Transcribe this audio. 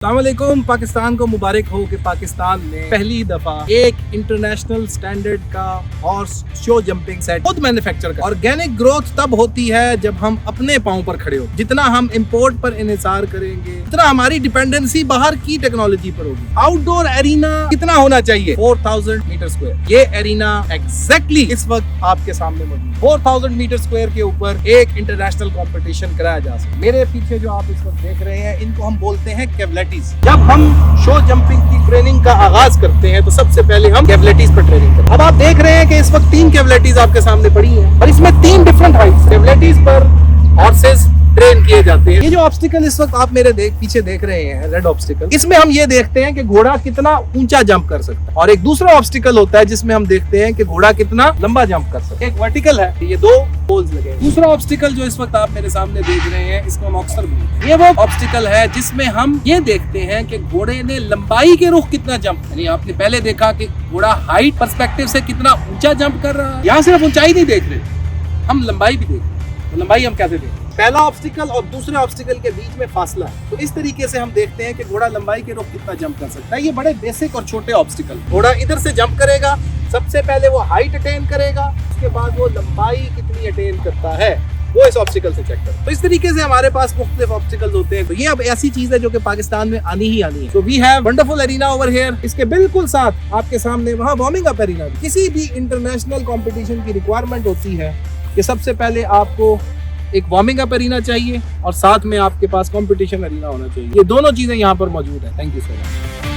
अस्सलामुअलैकुम। पाकिस्तान को मुबारक हो कि पाकिस्तान में पहली दफा एक इंटरनेशनल स्टैंडर्ड का हॉर्स शो जंपिंग सेट खुद मैन्युफैक्चर कर। ऑर्गेनिक ग्रोथ तब होती है जब हम अपने पांव पर खड़े हो। जितना हम इंपोर्ट पर इन्हिसार करेंगे उतना हमारी डिपेंडेंसी बाहर की टेक्नोलॉजी पर होगी। आउटडोर एरिना कितना होना चाहिए? 4000 मीटर स्क्वायर। ये एरिना एग्जैक्टली इस वक्त आपके सामने मौजूद। 4000 मीटर स्क्वायर के ऊपर एक इंटरनेशनल कंपटीशन कराया जा सकता है। मेरे पीछे जो आप इस वक्त देख रहे हैं इनको हम बोलते हैं केवलेट। जब हम शो जंपिंग की ट्रेनिंग का आगाज करते हैं तो सबसे पहले हम केवलेटीज पर ट्रेनिंग करते हैं। अब आप देख रहे हैं कि इस वक्त 3 केवलेटीज आपके सामने पड़ी हैं और इसमें 3 डिफरेंट हाइट्स केवलेटीज पर हॉर्सेस ट्रेन किए जाते हैं। ये जो ऑब्स्टिकल इस वक्त आप मेरे पीछे देख रहे हैं, रेड ऑब्स्टिकल, इसमें हम ये देखते हैं कि घोड़ा कितना ऊंचा जंप कर सकता है। और एक दूसरा ऑब्स्टिकल होता है जिसमें हम देखते हैं कि घोड़ा कितना लंबा जंप कर सकता है। एक वर्टिकल है, ये 2 पोल्स लगे हैं। दूसरा ऑब्स्टिकल जो इस वक्त आप मेरे सामने देख रहे हैं इसको हम ऑक्सर बोलते हैं। ये वो ऑब्स्टिकल है जिसमें हम ये देखते हैं कि घोड़े ने लंबाई के रुख कितना जंप, यानी आपने पहले देखा कि घोड़ा हाइट पर्सपेक्टिव से कितना ऊंचा जंप कर रहा है। यहाँ सिर्फ ऊंचाई नहीं देख रहे, हम लंबाई भी देख रहे हैं। तो लंबाई हम कैसे देख रहे हैं? पहला ऑब्स्टिकल और दूसरे ऑब्स्टिकल के बीच में फासला है। तो इस तरीके से हम देखते हैं कि घोड़ा लंबाई के रुख कितना जंप कर सकता है। ये बड़े बेसिक और छोटे ऑब्स्टिकल। घोड़ा इधर से जंप करेगा, सबसे पहले वो हाइट अटेन करेगा, उसके बाद वो लंबाई कितनी अटेन करता है वो इस ऑब्स्टिकल से चेक करता है। तो इस तरीके से हमारे पास मुख्तलिफ ऑब्स्टिकल्स होते हैं। तो ये अब ऐसी चीज है जो कि पाकिस्तान में आनी ही आनी है। तो we have wonderful arena over here. इसके बिल्कुल साथ आपके सामने वहाँ वार्मिंग अप एरिना। किसी भी इंटरनेशनल कॉम्पिटिशन की रिक्वायरमेंट होती है कि सबसे पहले आपको एक वार्मिंग अप एरिना चाहिए और साथ में आपके पास कंपटीशन एरिना होना चाहिए। ये दोनों चीजें यहाँ पर मौजूद है। Thank you so much.